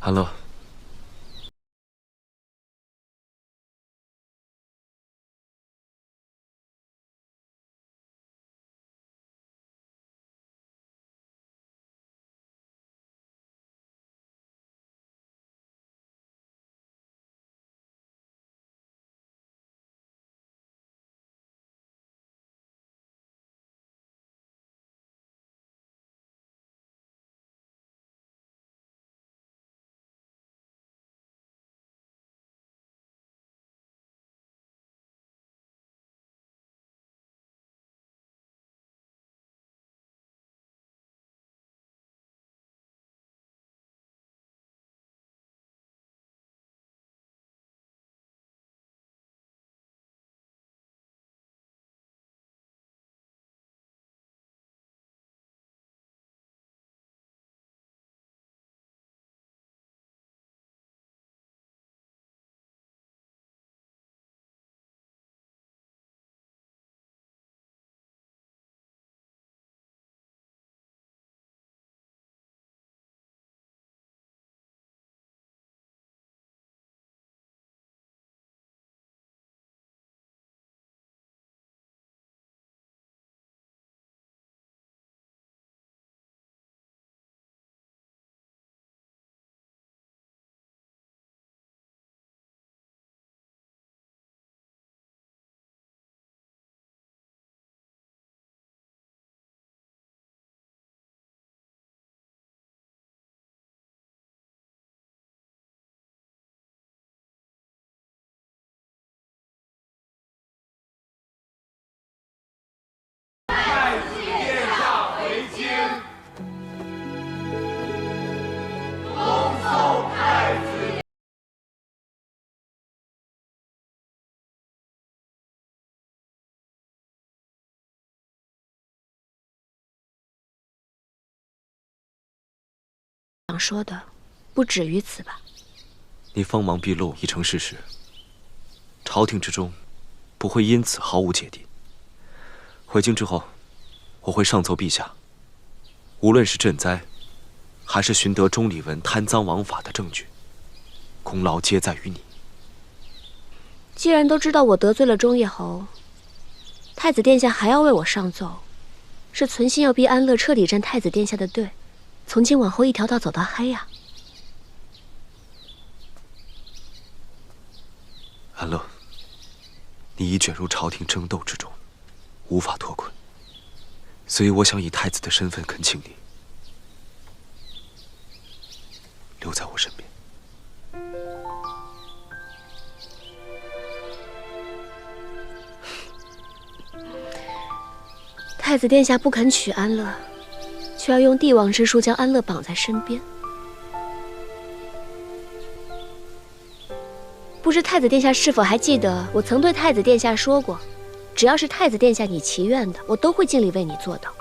安乐，想说的，不止于此吧？你锋芒毕露已成事实，朝廷之中不会因此毫无芥蒂。回京之后，我会上奏陛下，无论是赈灾，还是寻得钟离文贪赃枉法的证据，功劳皆在于你。既然都知道我得罪了钟叶侯，太子殿下还要为我上奏，是存心要逼安乐彻底站太子殿下的队，从今往后一条道走到黑呀。安乐，你已卷入朝廷争斗之中，无法脱困，所以我想以太子的身份恳请你留在我身边。太子殿下不肯娶安乐，却要用帝王之术将安乐绑在身边。不知太子殿下是否还记得，我曾对太子殿下说过，只要是太子殿下你祈愿的，我都会尽力为你做到。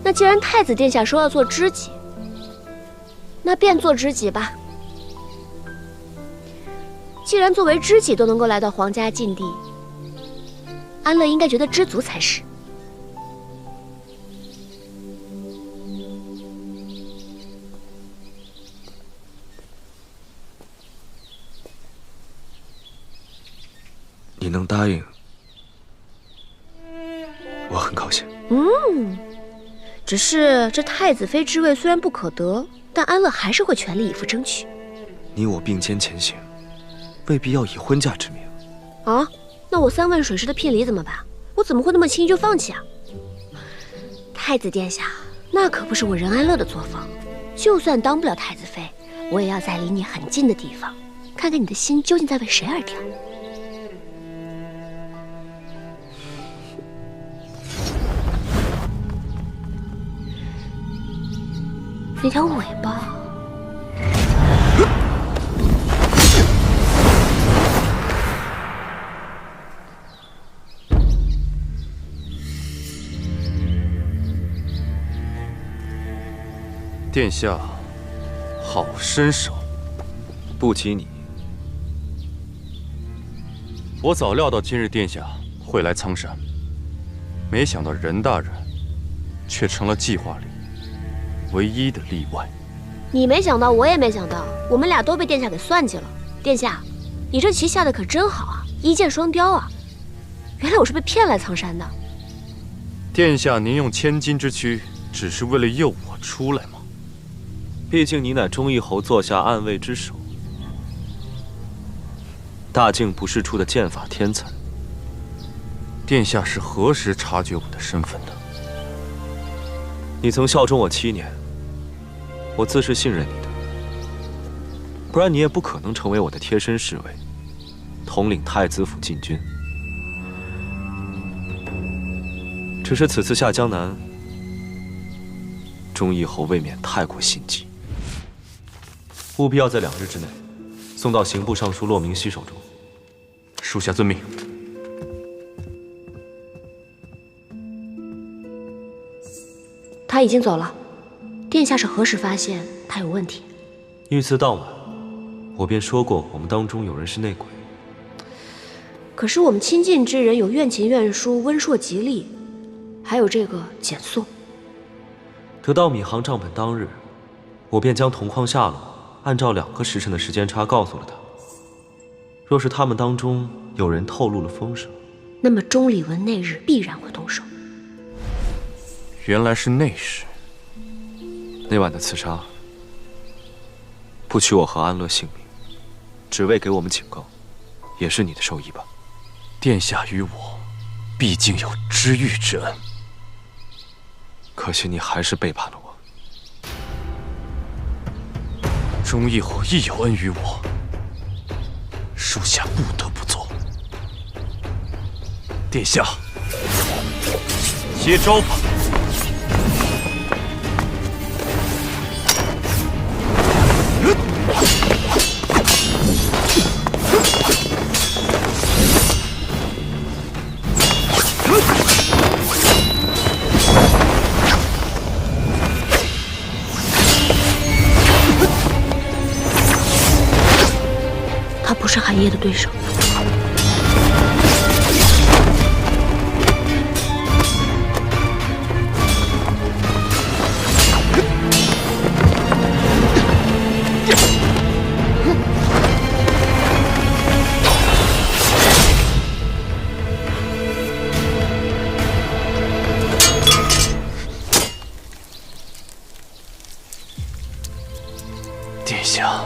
那既然太子殿下说要做知己，那便做知己吧。既然作为知己都能够来到皇家禁地，安乐应该觉得知足才是。你能答应，我很高兴。只是这太子妃之位虽然不可得，但安乐还是会全力以赴争取。你我并肩前行，未必要以婚嫁之名。啊，那我三问水师的聘礼怎么办？我怎么会那么轻易就放弃啊？太子殿下，那可不是我任安乐的作风。就算当不了太子妃，我也要在离你很近的地方，看看你的心究竟在为谁而跳。那条尾巴，殿下，好身手。不及你。我早料到今日殿下会来苍山，没想到任大人却成了计划里唯一的例外。你没想到，我也没想到，我们俩都被殿下给算计了。殿下，你这棋下的可真好啊，一箭双雕啊！原来我是被骗来苍山的。殿下，您用千金之躯，只是为了诱我出来吗？毕竟你乃忠义侯座下暗卫之首，大境不世出的剑法天才。殿下是何时察觉我的身份的？你曾效忠我7年，我自是信任你的，不然你也不可能成为我的贴身侍卫，统领太子府禁军。只是此次下江南，忠义侯未免太过心急，务必要在2日之内送到刑部尚书骆明熙手中。属下遵命。他已经走了，殿下是何时发现他有问题？遇刺当晚，我便说过我们当中有人是内鬼。可是我们亲近之人有苑琴、苑舒、温硕、吉利，还有这个简肃。得到闵行账本当日，我便将同框下落按照2个时辰的时间差告诉了他。若是他们当中有人透露了风声，那么钟离文那日必然会动手。原来是内侍。那晚的刺杀，不取我和安乐性命，只为给我们警告，也是你的授意吧？殿下与我，毕竟有知遇之恩。可惜你还是背叛了我。忠义侯亦有恩于我，属下不得不做。殿下，接招吧！他不是寒夜的对手。殿下，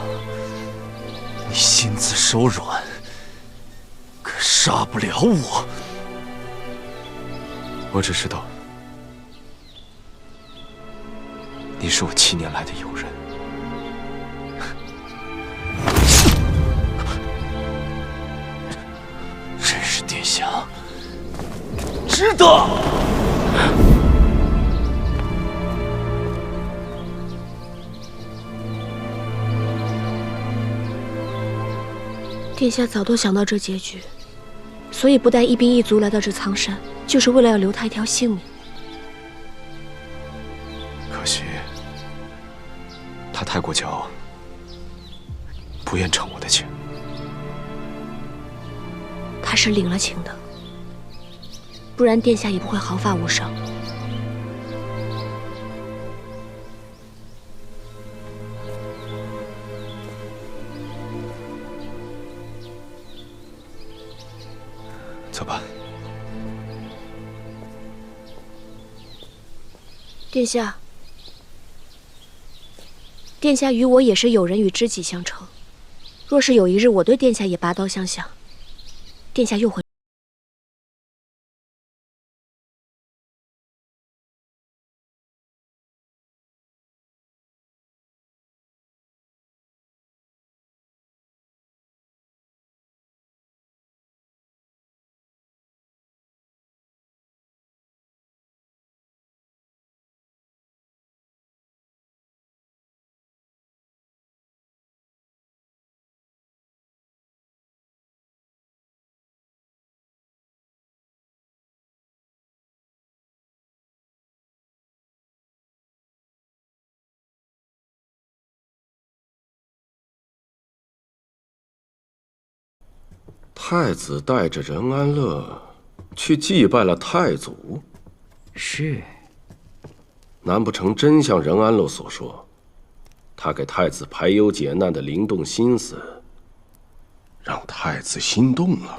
你心慈手软，可杀不了我。我只知道，你是我7年来的友人。真是殿下值得。殿下早都想到这结局，所以不带一兵一卒来到这苍山，就是为了要留他一条性命。可惜，他太过骄傲，不愿承我的情。他是领了情的，不然殿下也不会毫发无伤。走吧。殿下，殿下与我也是友人与知己相称。若是有一日我对殿下也拔刀相向，殿下又会。太子带着任安乐去祭拜了太祖，是。难不成真像任安乐所说，他给太子排忧解难的灵动心思，让太子心动了。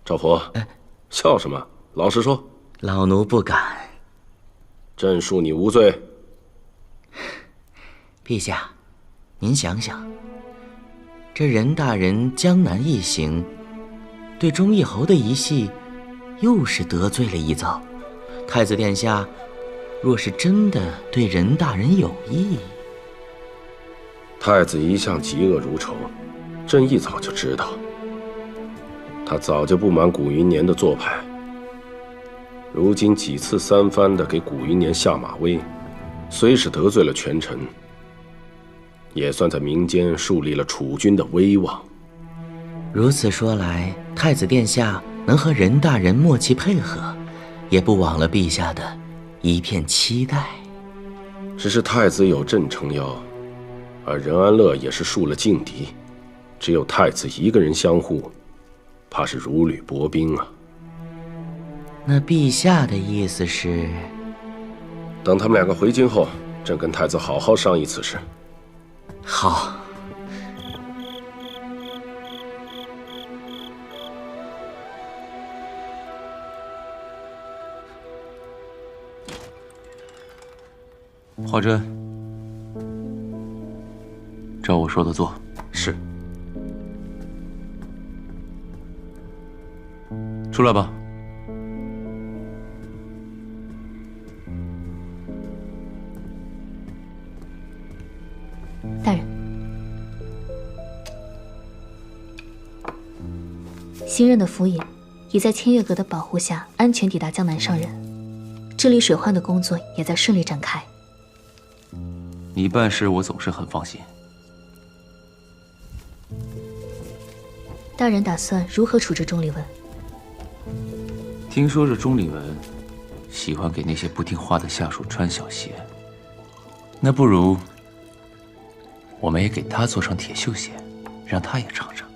赵佛，笑什么？老实说。老奴不敢。朕恕你无罪。陛下，您想想，这任大人江南一行，对忠义侯的一系，又是得罪了一遭。太子殿下，若是真的对任大人有意，太子一向嫉恶如仇，朕一早就知道。他早就不满古云年的做派，如今几次三番的给古云年下马威，虽是得罪了权臣，也算在民间树立了储君的威望。如此说来，太子殿下能和任大人默契配合，也不枉了陛下的一片期待。只是太子有朕撑腰，而任安乐也是树了劲敌，只有太子一个人相护，怕是如履薄冰啊。那陛下的意思是，等他们两个回京后，朕跟太子好好商议此事。好。华珍，照我说的做。是。出来吧。大人，新任的府尹已在千月阁的保护下安全抵达江南上任，治理水患的工作也在顺利展开。你办事我总是很放心。大人打算如何处置钟离文？听说这钟离文喜欢给那些不听话的下属穿小鞋，那不如我们也给他做上铁锈鞋，让他也尝尝。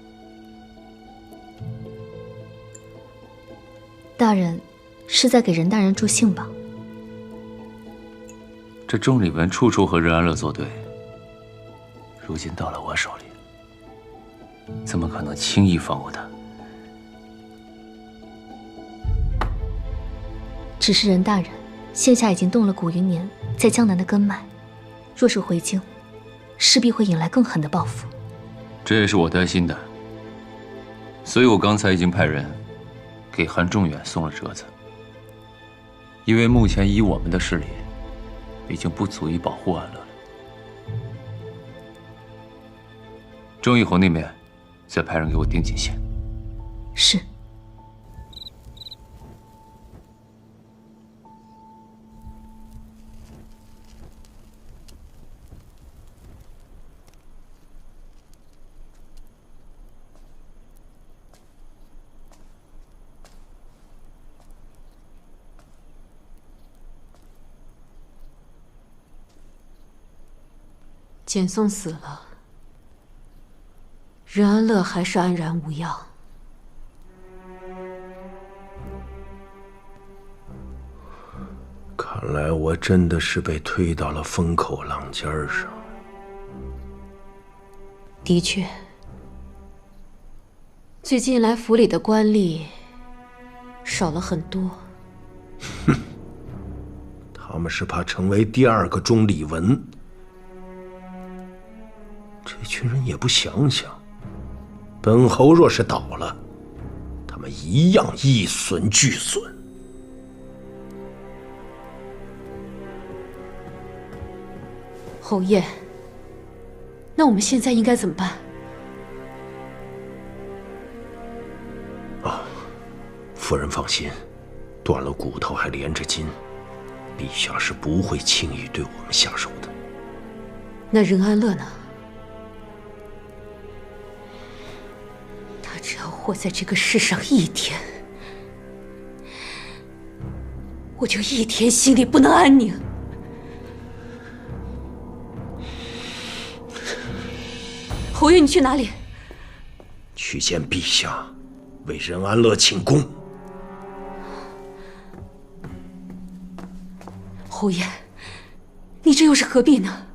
大人是在给任大人助兴吧？这钟离文处处和任安乐作对，如今到了我手里，怎么可能轻易放过他？只是任大人现下已经动了古云年在江南的根脉，若是回京，势必会引来更狠的报复。这也是我担心的，所以我刚才已经派人给韩仲远送了折子，因为目前以我们的势力，已经不足以保护安乐了。钟义侯那边，再派人给我盯紧线。是。简宋死了，任安乐还是安然无恙。看来我真的是被推到了风口浪尖上。的确，最近来府里的官吏少了很多。哼，他们是怕成为第二个钟离文。这群人也不想想，本侯若是倒了，他们一样一损俱损。侯爷，那我们现在应该怎么办？夫人放心，断了骨头还连着筋，陛下是不会轻易对我们下手的。那任安乐呢？他只要活在这个世上一天，我就一天心里不能安宁。侯爷，你去哪里？去见陛下，为任安乐请功。侯爷，你这又是何必呢？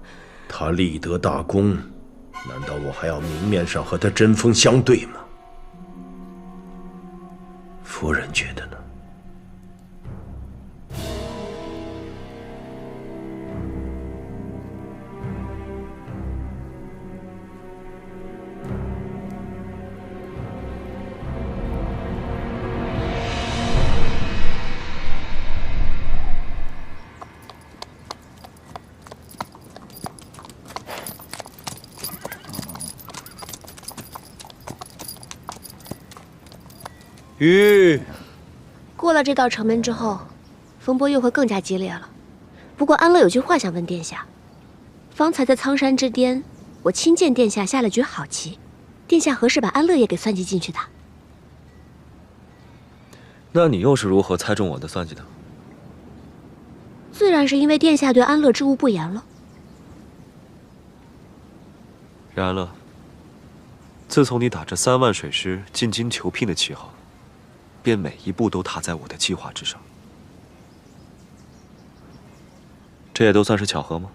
他立得大功，难道我还要明面上和他针锋相对吗？夫人觉得呢？过了这道城门之后，风波又会更加激烈了。不过安乐有句话想问殿下：方才在苍山之巅，我亲见殿下下了局好棋，殿下何时把安乐也给算计进去的？那你又是如何猜中我的算计的？自然是因为殿下对安乐知无不言了。任安乐，自从你打着3万水师进京求聘的旗号，便每一步都踏在我的计划之上。这也都算是巧合吗？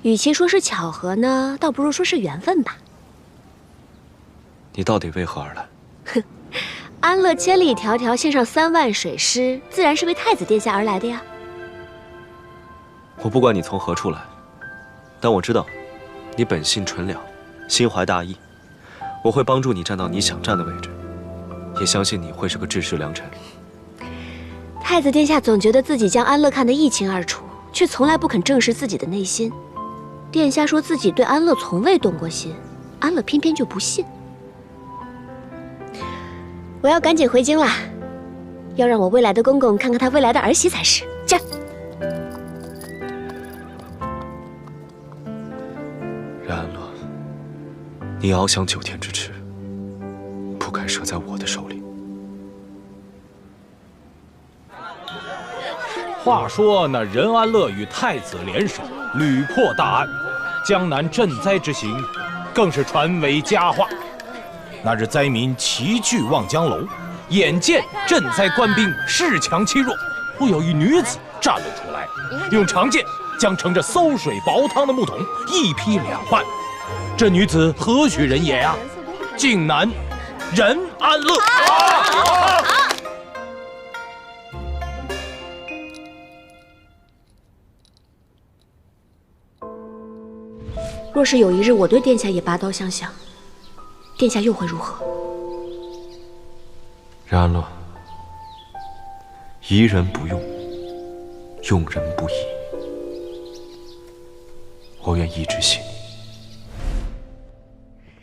与其说是巧合呢，倒不如说是缘分吧。你到底为何而来？哼，安乐千里迢迢献上3万水师，自然是为太子殿下而来的呀。我不管你从何处来，但我知道，你本性纯良，心怀大义。我会帮助你站到你想站的位置，也相信你会是个治世良臣。太子殿下总觉得自己将安乐看得一清二楚，却从来不肯正视自己的内心。殿下说自己对安乐从未动过心，安乐偏偏就不信。我要赶紧回京了，要让我未来的公公看看他未来的儿媳才是。这。任安乐，你翱翔9天之翅，不该折在我的手里。话说那任安乐与太子联手，屡破大案，江南赈灾之行，更是传为佳话。那日灾民齐聚望江楼，眼见赈灾官兵恃强欺弱，忽有一女子站了出来，用长剑将盛着馊水煲汤的木桶一劈两半。这女子何许人也呀？竟乃任安乐。若是有一日我对殿下也拔刀相向，殿下又会如何？任安乐，疑人不用，用人不疑。我愿一直信你。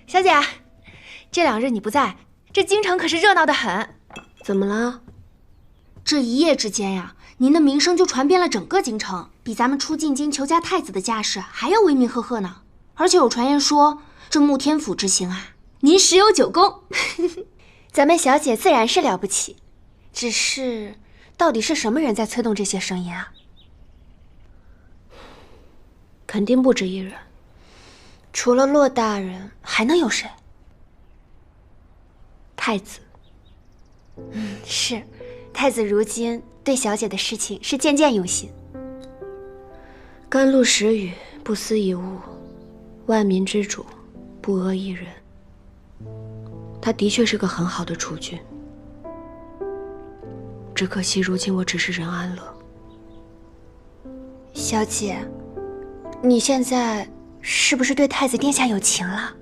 小姐，这2日你不在，这京城可是热闹得很。怎么了？这一夜之间呀，您的名声就传遍了整个京城，比咱们出进京求嫁太子的架势还要威名赫赫呢。而且有传言说，这穆天府之行啊，您十有9功。咱们小姐自然是了不起，只是到底是什么人在催动这些声音啊？肯定不止一人。除了骆大人，还能有谁？太子。是，太子如今对小姐的事情是渐渐用心。甘露时雨，不思一物，万民之主，不阿一人。他的确是个很好的储君，只可惜如今我只是任安乐。小姐，你现在是不是对太子殿下有情了？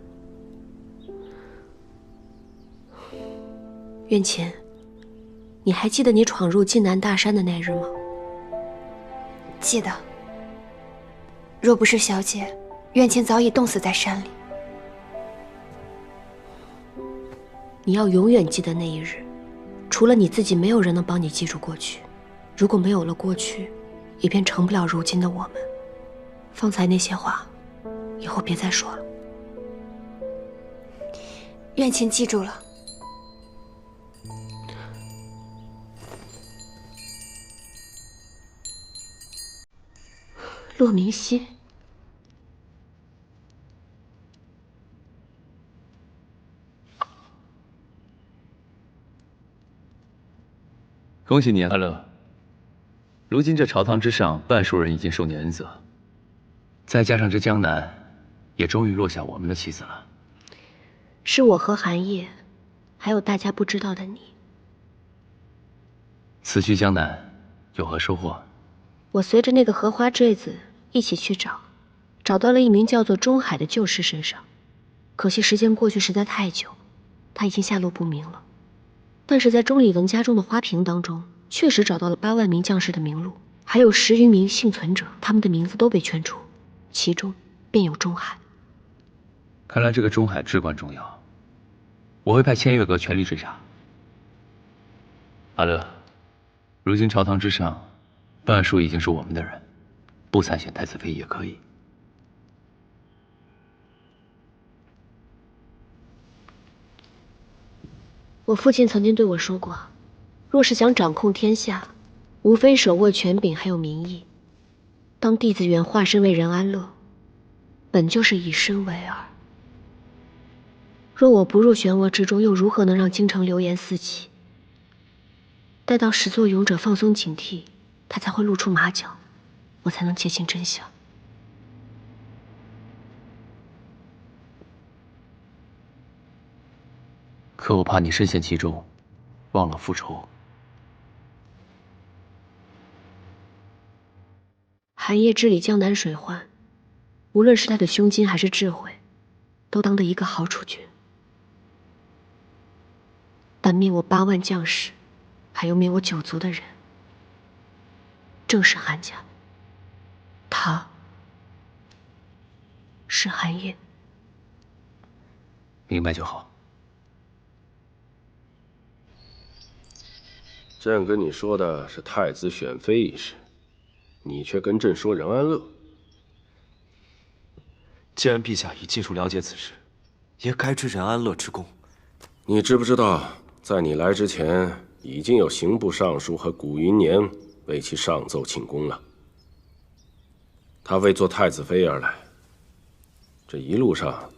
苑琴，你还记得你闯入晋南大山的那日吗？记得。若不是小姐，苑琴早已冻死在山里。你要永远记得那一日，除了你自己，没有人能帮你记住过去。如果没有了过去，也便成不了如今的我们。方才那些话，以后别再说了。苑琴记住了。骆明熙。恭喜你啊，安乐。如今这朝堂之上，半数人已经受你恩泽，再加上这江南，也终于落下我们的棋子了。是我和寒夜，还有大家不知道的你。此去江南，有何收获？我随着那个荷花坠子一起去找到了一名叫做钟海的旧士身上，可惜时间过去实在太久，他已经下落不明了。但是在钟礼文家中的花瓶当中，确实找到了8万名将士的名录，还有10余名幸存者，他们的名字都被圈出，其中便有钟海。看来这个钟海至关重要，我会派千月阁全力追查。阿乐，如今朝堂之上，半数已经是我们的人，不参选太子妃也可以。我父亲曾经对我说过，若是想掌控天下，无非手握权柄还有民意。当弟子远化身为任安乐，本就是以身为饵。若我不入漩涡之中，又如何能让京城流言四起？待到始作俑者放松警惕，他才会露出马脚，我才能窃清真相。可我怕你深陷其中，忘了复仇。寒夜治理江南水患，无论是他的胸襟还是智慧，都当得一个好处君。但灭我8万将士，还有灭我9族的人，正是韩家。他是寒夜。明白就好。朕跟你说的是太子选妃一事，你却跟朕说任安乐。既然陛下已尽数了解此事，也该知任安乐之功。你知不知道，在你来之前，已经有刑部尚书和古云年为其上奏请功了。他为做太子妃而来，这一路上，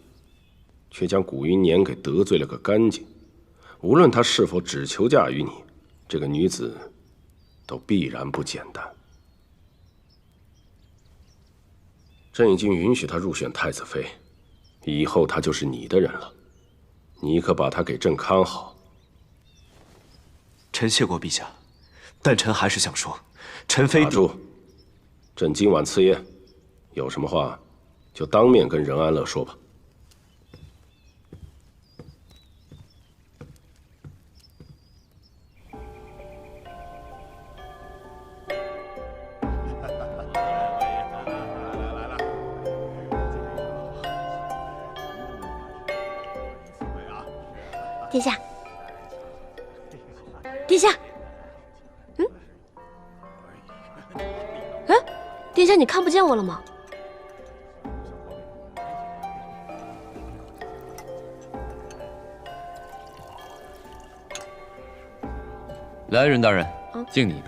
却将古云年给得罪了个干净。无论他是否只求嫁于你，这个女子都必然不简单。朕已经允许她入选太子妃，以后她就是你的人了。你可把她给朕看好。臣谢过陛下，但臣还是想说，臣非打住！朕今晚赐宴，有什么话就当面跟任安乐说吧。殿下，殿下，殿下，你看不见我了吗？来，任大人，敬你一杯。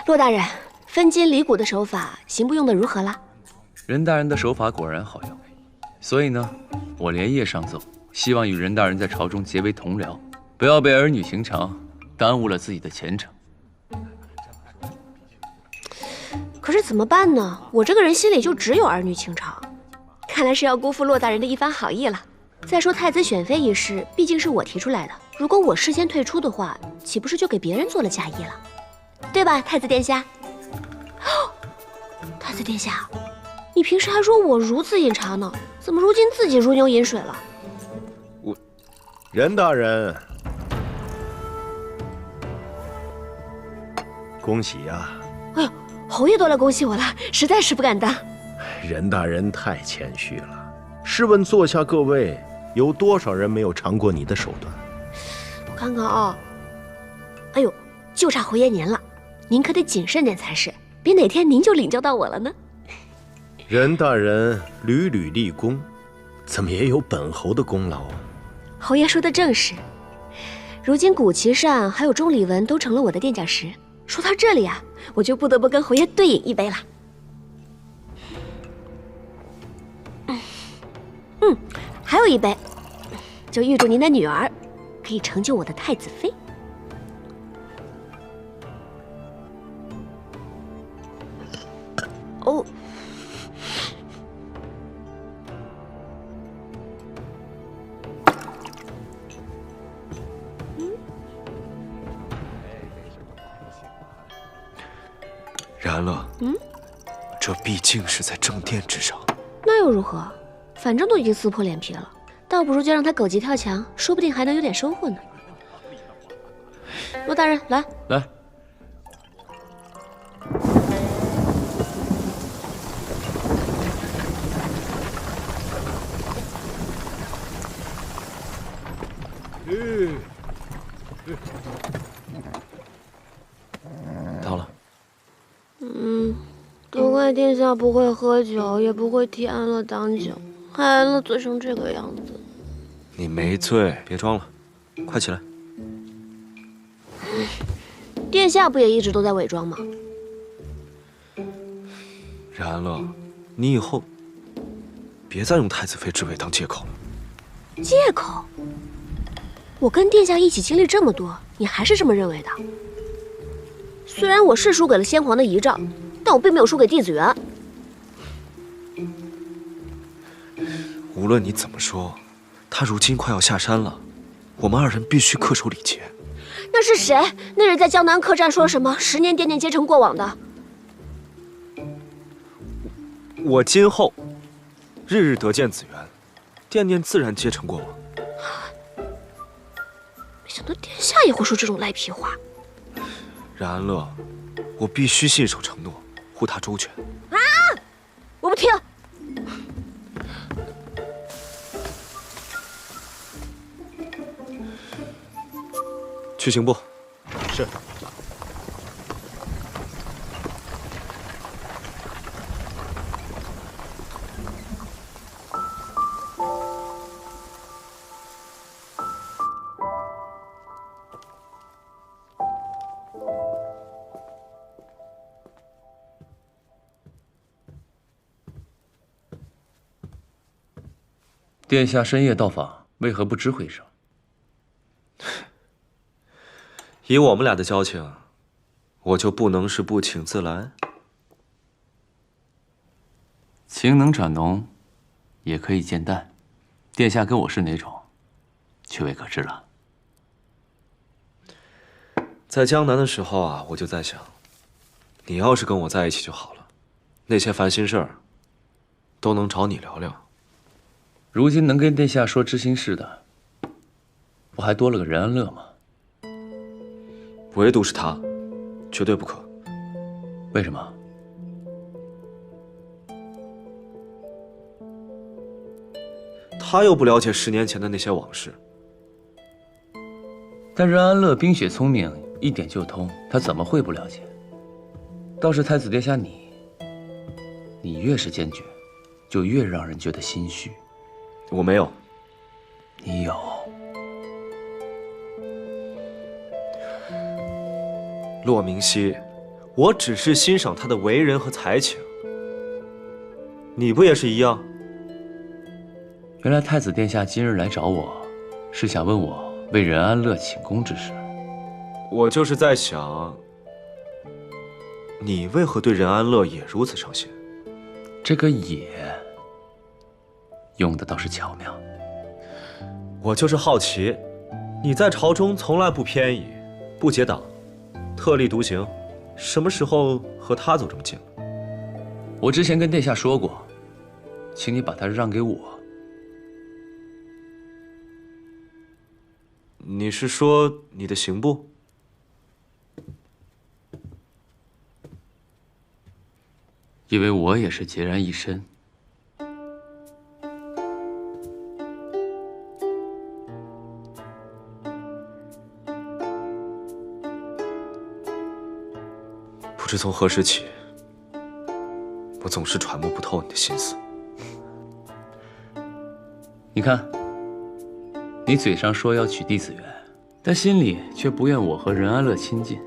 骆大人，分金离谷的手法，刑部用的如何了？任大人的手法果然好用，所以呢，我连夜上奏，希望与任大人在朝中结为同僚，不要被儿女情长耽误了自己的前程。可是怎么办呢？我这个人心里就只有儿女情长，看来是要辜负骆大人的一番好意了。再说太子选妃一事，毕竟是我提出来的，如果我事先退出的话，岂不是就给别人做了嫁衣了？对吧，太子殿下？太子殿下，你平时还说我如此饮茶呢，怎么如今自己如牛饮水了？任大人，恭喜呀！哎呦，侯爷都来恭喜我了，实在是不敢当。任大人太谦虚了。试问坐下各位，有多少人没有尝过你的手段？我看看啊，哎呦，就差侯爷您了，您可得谨慎点才是，别哪天您就领教到我了呢。任大人屡屡立功，怎么也有本侯的功劳啊？侯爷说的正是，如今古奇善还有钟礼文都成了我的垫脚石。说到这里啊，我就不得不跟侯爷对饮一杯了。还有一杯，就预祝您的女儿可以成就我的太子妃。哦。然乐，这毕竟是在正殿之上。那又如何？反正都已经撕破脸皮了，倒不如就让他狗急跳墙，说不定还能有点收获呢。罗大人，来。到了。都怪殿下不会喝酒，也不会替安乐挡酒，害安乐醉成这个样子。你没醉，别装了，快起来。殿下不也一直都在伪装吗？然乐，你以后别再用太子妃之位当借口了。借口？我跟殿下一起经历这么多，你还是这么认为的？虽然我是输给了先皇的遗诏，但我并没有输给弟子园。无论你怎么说，他如今快要下山了，我们二人必须恪守礼节。那是谁？那人在江南客栈说什么10年殿殿皆成过往的？我今后日日得见子园，殿殿自然皆成过往。没想到殿下也会说这种赖皮话。然安乐，我必须信守承诺，护他周全。啊！我不听。去刑部。是。殿下深夜到访，为何不知会一声？以我们俩的交情，我就不能是不请自来？情能转浓，也可以见淡。殿下跟我是哪种，却未可知了。在江南的时候啊，我就在想，你要是跟我在一起就好了，那些烦心事儿都能找你聊聊。如今能跟殿下说知心事的，不还多了个任安乐吗？唯独是他，绝对不可。为什么？他又不了解10年前的那些往事。但任安乐冰雪聪明，一点就通，他怎么会不了解？倒是太子殿下你越是坚决，就越让人觉得心虚。我没有。你有。骆明熙，我只是欣赏他的为人和才情。你不也是一样？原来太子殿下今日来找我，是想问我为任安乐请功之事。我就是在想，你为何对任安乐也如此上心？这个也用的倒是巧妙。我就是好奇，你在朝中从来不偏倚，不结党，特立独行，什么时候和他走这么近了？我之前跟殿下说过，请你把他让给我。你是说你的刑部？因为我也是孑然一身。不知从何时起，我总是揣摩不透你的心思。你看，你嘴上说要娶弟子园，但心里却不愿我和任安乐亲近，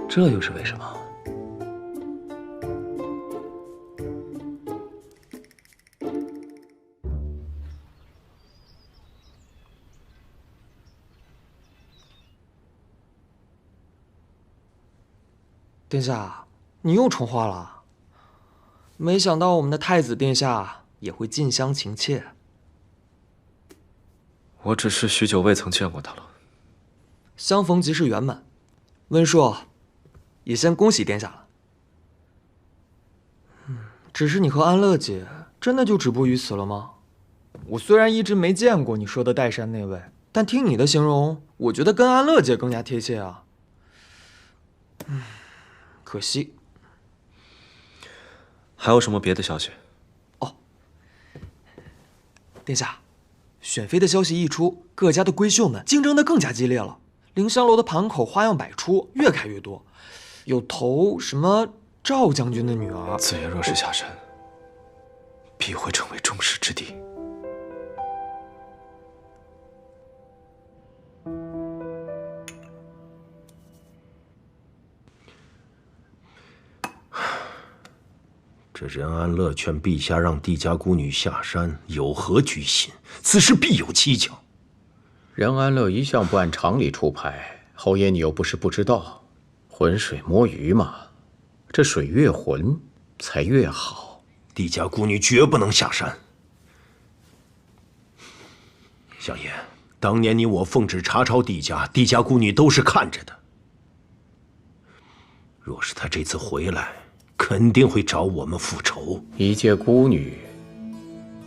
这又是为什么？ ” 。 。 。 。 。 。 。 。 。 。 。 “。 。 。 。 。 。 。 。 。 。 “。。 。 。 。 “。 。 “。 ”。 “。 “。 “。 “。殿下，你又重话了。没想到我们的太子殿下也会近乡情怯。我只是许久未曾见过他了。相逢即是圆满。温硕，也先恭喜殿下了。只是你和安乐姐真的就止步于此了吗？我虽然一直没见过你说的岱山那位，但听你的形容，我觉得跟安乐姐更加贴切啊。可惜。还有什么别的消息？哦，殿下，选妃的消息一出，各家的闺秀们竞争得更加激烈了。凌香楼的盘口花样百出，越开越多，有投什么赵将军的女儿。子言若是下山，必会成为众矢之的。这任安乐劝陛下让帝家孤女下山，有何居心？此事必有蹊跷。任安乐一向不按常理出牌，侯爷你又不是不知道，浑水摸鱼嘛，这水越浑才越好。帝家孤女绝不能下山。相爷，当年你我奉旨查抄帝家孤女都是看着的。若是他这次回来，肯定会找我们复仇。一介孤女，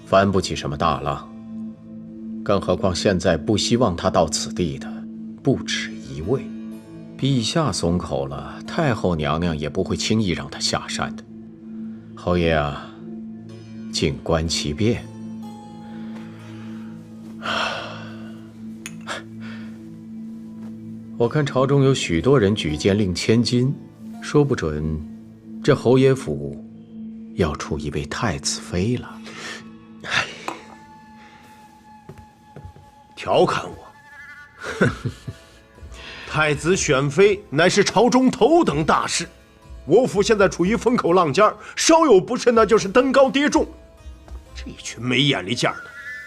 翻不起什么大浪。更何况现在不希望她到此地的，不止一位。陛下松口了，太后娘娘也不会轻易让她下山的。侯爷啊，静观其变。我看朝中有许多人举荐令千金，说不准这侯爷府要出一位太子妃了。调侃我？哼！太子选妃乃是朝中头等大事，我府现在处于风口浪尖，稍有不慎那就是登高跌重。这群没眼力见儿的，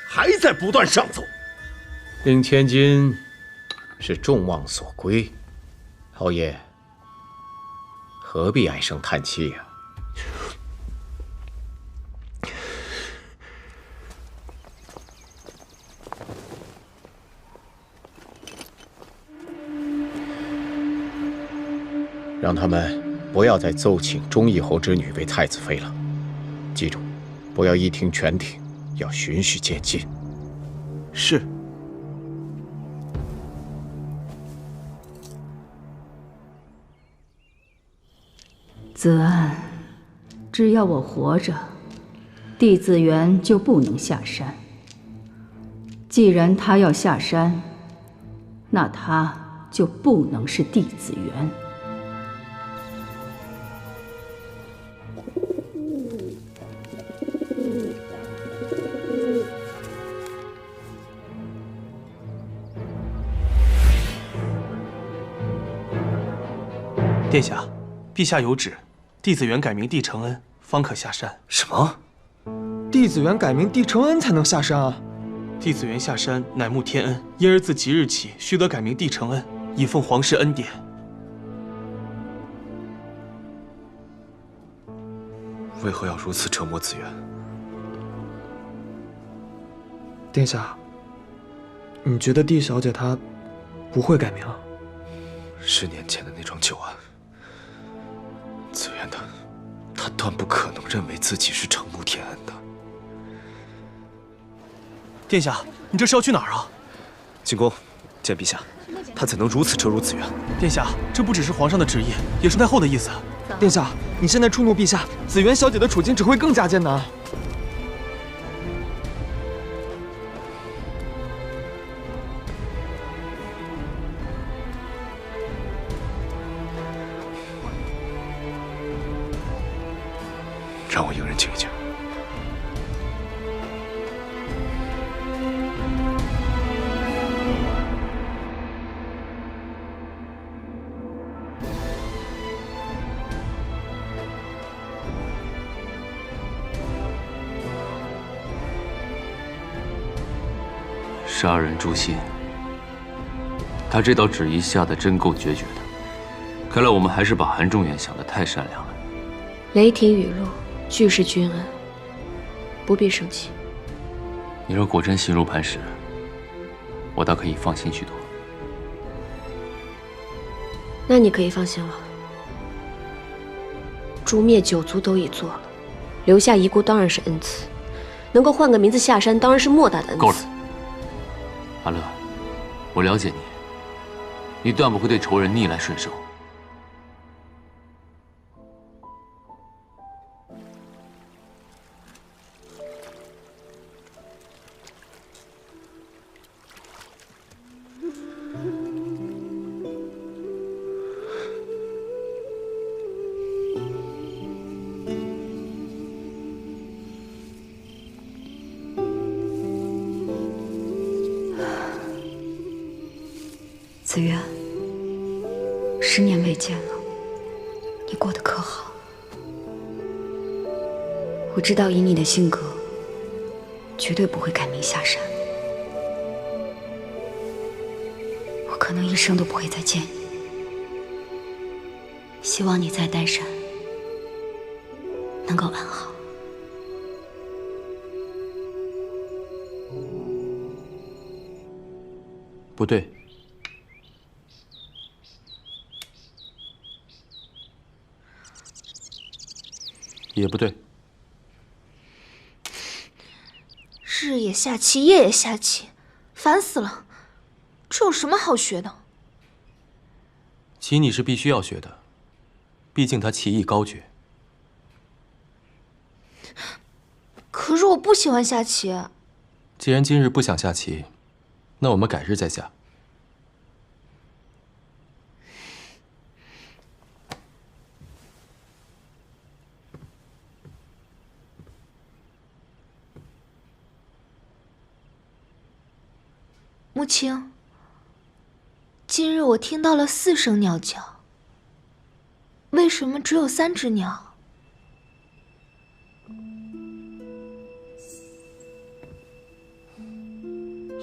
还在不断上奏。令千金是众望所归，侯爷何必唉声叹气呀？让他们不要再奏请忠义侯之女为太子妃了。记住，不要一听全听，要循序渐进。是。子安，只要我活着，帝子元就不能下山。既然他要下山，那他就不能是帝子元。殿下，陛下有旨，帝子元改名帝承恩，方可下山。什么？帝子元改名帝承恩才能下山啊？帝子元下山乃慕天恩，因而自即日起须得改名帝承恩，以奉皇室恩典。为何要如此折磨子元？殿下，你觉得帝小姐她不会改名？10年前的那桩旧案，子元他断不可能认为自己是承慕天恩的。殿下，你这是要去哪儿啊？进宫见陛下，他怎能如此折辱子元？殿下，这不只是皇上的旨意，也是太后的意思。殿下，你现在触怒陛下，子元小姐的处境只会更加艰难。让我迎人静一静。杀人诛心，他这道旨意下得真够决绝的。看来我们还是把韩仲远想得太善良了。雷霆雨露，俱是君恩，不必生气。你若果真心如磐石，我倒可以放心许多。那你可以放心了。诛灭九族都已做了，留下遗孤当然是恩赐，能够换个名字下山当然是莫大的恩赐。够了，阿乐，我了解你，你断不会对仇人逆来顺受。子渊，10年未见了，你过得可好？我知道以你的性格，绝对不会改名下山。我可能一生都不会再见你。希望你在岱山能够安好。不对。也不对，日也下棋，夜也下棋，烦死了！这有什么好学的？棋你是必须要学的，毕竟他棋艺高绝。可是我不喜欢下棋。既然今日不想下棋，那我们改日再下。母亲，今日我听到了4声鸟叫，为什么只有3只鸟？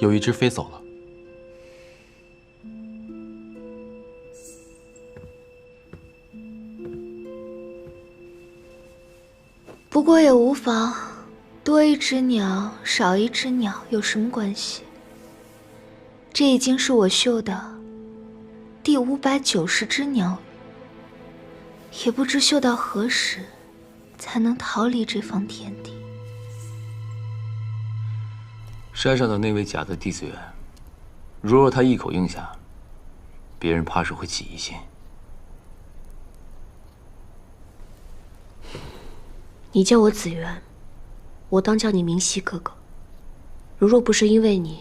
有一只飞走了。不过也无妨，多一只鸟，少一只鸟有什么关系？这已经是我绣的第590只鸟语，也不知绣到何时才能逃离这方天地。山上的那位假的弟子园，如若他一口应下，别人怕是会起疑心。你叫我子渊，我当叫你明熙哥哥。如若不是因为你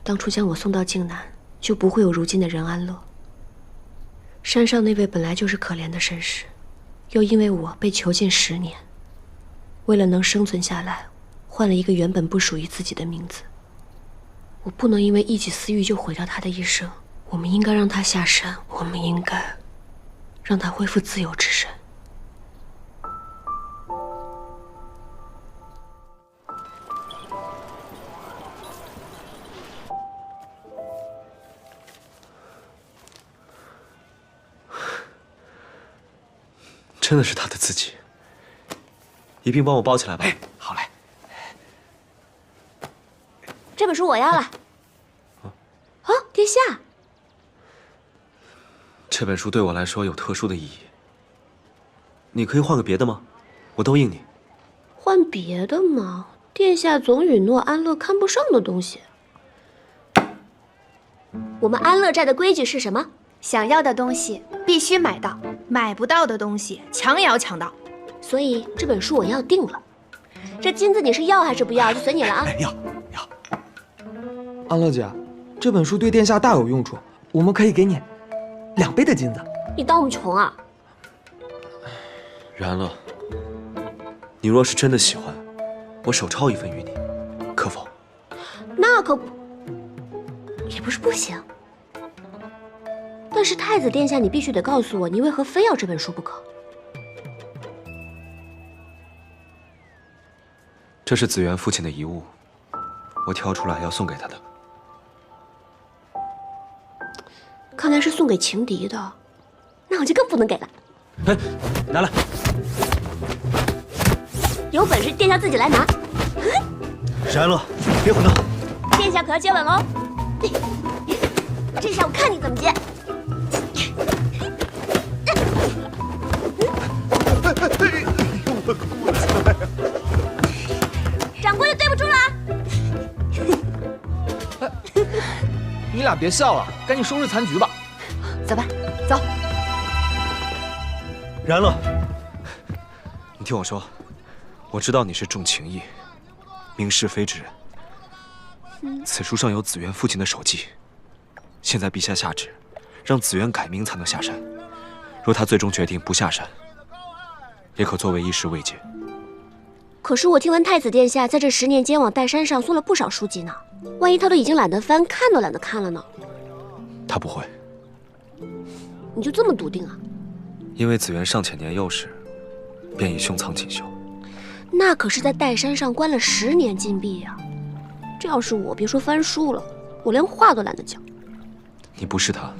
当初将我送到靖南，就不会有如今的任安乐。山上那位本来就是可怜的绅士，又因为我被囚禁10年，为了能生存下来，换了一个原本不属于自己的名字。我不能因为一己私欲就毁掉他的一生。我们应该让他下山，我们应该让他恢复自由之身。真的是他的字迹，一并帮我包起来吧。好嘞。这本书我要了。啊，殿下，这本书对我来说有特殊的意义。你可以换个别的吗？我都应你。换别的吗？殿下总允诺安乐看不上的东西。我们安乐寨的规矩是什么？想要的东西必须买到，买不到的东西抢也要抢到。所以这本书我要定了。这金子你是要还是不要，就随你了啊。要。安乐姐，这本书对殿下大有用处，我们可以给你2倍的金子。你当我们穷啊？然了，你若是真的喜欢，我手抄1份与你，可否？那可也不是不行。但是太子殿下，你必须得告诉我，你为何非要这本书不可？这是子元父亲的遗物，我挑出来要送给他的。看来是送给情敌的。那我就更不能给了。哎，拿来！有本事殿下自己来拿。沈安乐，别胡闹！殿下可要接吻喽！这下我看你怎么接。掌柜的，对不住了。你俩别笑了，赶紧收拾残局吧。走吧，走。然乐，你听我说，我知道你是重情义、明是非之人。此书上有子渊父亲的手迹，现在陛下下旨，让子渊改名才能下山。若他最终决定不下山，也可作为一时慰藉。可是我听闻太子殿下在这10年间往岱山上送了不少书籍呢，万一他都已经懒得翻，看都懒得看了呢？他不会。你就这么笃定啊？因为子渊尚且年幼时，便已胸藏锦绣。那可是在岱山上关了10年禁闭呀！这要是我，别说翻书了，我连话都懒得讲。你不是他，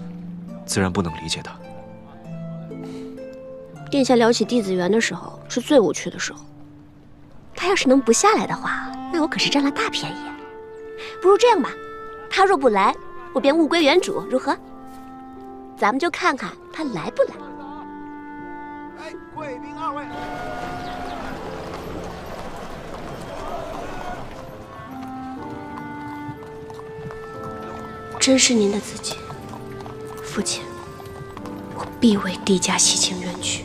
自然不能理解他。殿下聊起弟子园的时候，是最无趣的时候。他要是能不下来的话，那我可是占了大便宜。不如这样吧，他若不来，我便物归原主，如何？咱们就看看他来不来。哎，贵宾二位。真是您的自己，父亲，我必为帝家洗清冤屈。